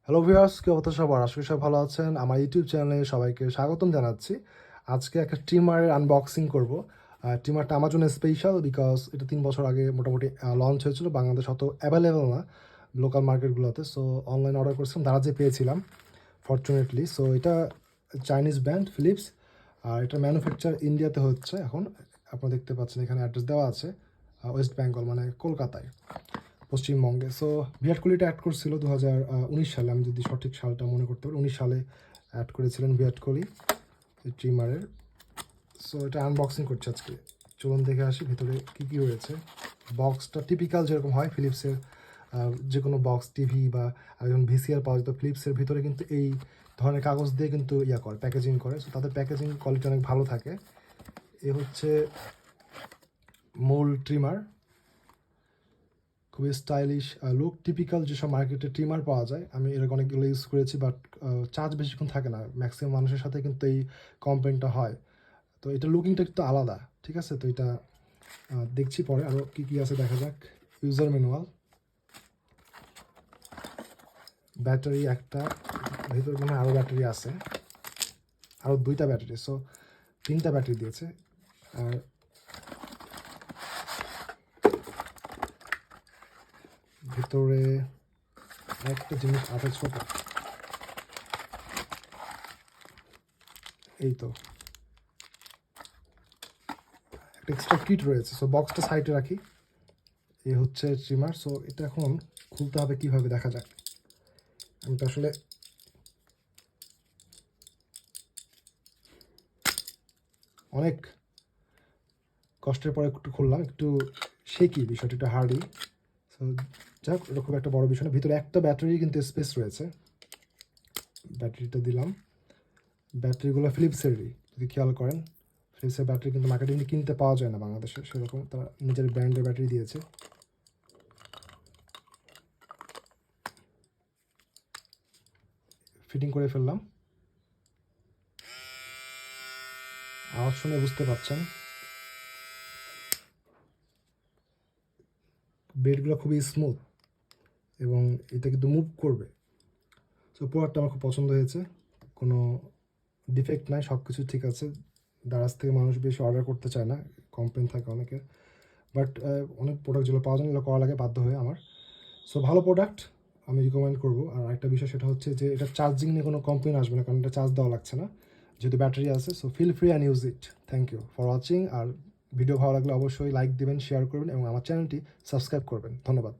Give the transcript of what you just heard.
Hello viewers, কি অবস্থা সবার? আশা করি সবাই ভালো আছেন। আমার ইউটিউব চ্যানেলে সবাইকে স্বাগতম জানাচ্ছি। আজকে একটা ট্রিমারের আনবক্সিং করব। ট্রিমারটা আমার জন্য স্পেশাল বিকজ এটা 3 বছর আগে মোটামুটি লঞ্চ হয়েছিল। বাংলাদেশ অত অ্যাভেলেবেল না লোকাল মার্কেটগুলোতে। সো অনলাইন অর্ডার করেছিলাম, দারাজে পেয়েছিলাম ফরচুনেটলি। সো এটা চাইনিজ ব্র্যান্ড ফিলিপস, আর এটা ম্যানুফ্যাকচার ইন্ডিয়াতে হচ্ছে এখন। আপনারা দেখতে পাচ্ছেন এখানে অ্যাড্রেস দেওয়া আছে, ওয়েস্ট বেঙ্গল মানে কলকাতায়, পশ্চিমবঙ্গে। সো বিরাট কোহলিটা অ্যাড করছিল 2019 সালে, আমি যদি সঠিক সালটা মনে করতে পারি, 19 সালে অ্যাড করেছিলেন বিরাট কোহলি এই ট্রিমারের। সো এটা আনবক্সিং করছে আজকে। চলুন দেখে আসি ভিতরে কী কী রয়েছে। বক্সটা টিপিক্যাল যেরকম হয় ফিলিপসের, যে কোনো বক্স টিভি বা যখন ভিসিআর পাওয়া যেত, ফিলিপসের ভিতরে কিন্তু এই ধরনের কাগজ দিয়ে কিন্তু করে প্যাকেজিং করে। সো তাদের প্যাকেজিং কোয়ালিটি অনেক ভালো থাকে। এ হচ্ছে মূল ট্রিমার, খুবই স্টাইলিশ লুক, টিপিক্যাল যেসব মার্কেটে ট্রিমার পাওয়া যায়। আমি এরকম অনেকগুলো ইউজ করেছি, বাট চার্জ বেশিক্ষণ থাকে না। ম্যাক্সিমাম মানুষের সাথে কিন্তু এই কমপ্লেনটা হয়। তো এটা লুকিংটা একটু আলাদা, ঠিক আছে? তো এটা দেখছি পরে আরও কী কী আছে দেখা যাক। ইউজার ম্যানুয়াল, ব্যাটারি একটা, ভিতরে মনে হয় আরও ব্যাটারি আছে, আরও 2টা ব্যাটারি, সো 3টা ব্যাটারি দিয়েছে। আর ভিতরে একটা জিনিস আছে ছোট, এই তো একটা এক্সট্রা কিট রয়েছে। সো বক্সটা সাইডে রাখি। এই হচ্ছে ট্রিমার। সো এটা এখন খুলতে হবে কীভাবে দেখা যাক। আমি তো আসলে অনেক কষ্টের পরে একটু খুললাম, একটু শেকি বিষয়টা, একটু হার্ডই। সো যাক, এটা খুব একটা বড় বিষয় না। ভিতরে একটা ব্যাটারি কিন্তু স্পেস রয়েছে। ব্যাটারিটা দিলাম। ব্যাটারিগুলো ফিলিপসেরই, যদি খেয়াল করেন। ফিলিপসের ব্যাটারি কিন্তু মার্কেটে কিনতে পাওয়া যায় না বাংলাদেশে সেরকম, তারা নিজের ব্র্যান্ডের ব্যাটারি দিয়েছে। ফিটিং করে ফেললাম। আওয়াজ শুনে বুঝতে পারছেন বেডগুলো খুবই স্মুথ এবং এটা কিন্তু মুভ করবে। সো প্রোডাক্টটা আমার খুব পছন্দ হয়েছে, কোনো ডিফেক্ট নাই, সব কিছু ঠিক আছে। দারাজ থেকে মানুষ বেশি অর্ডার করতে চায় না, কমপ্লেন থাকে অনেকের। বাট অনেক প্রোডাক্ট যেগুলো পাওয়া যায় এগুলো করা লাগে বাধ্য হয়ে আমার। সো ভালো প্রোডাক্ট, আমি রিকমেন্ড করবো। আর একটা বিষয় সেটা হচ্ছে যে এটা চার্জিং নিয়ে কোনো কমপ্লেন আসবে না, কারণ এটা চার্জ দেওয়া লাগছে না যেহেতু ব্যাটারি আছে। So feel free and use it. Thank you for watching. আর ভিডিও ভালো লাগলে অবশ্যই লাইক দেবেন, শেয়ার করবেন এবং আমার চ্যানেলটি সাবস্ক্রাইব করবেন। ধন্যবাদ।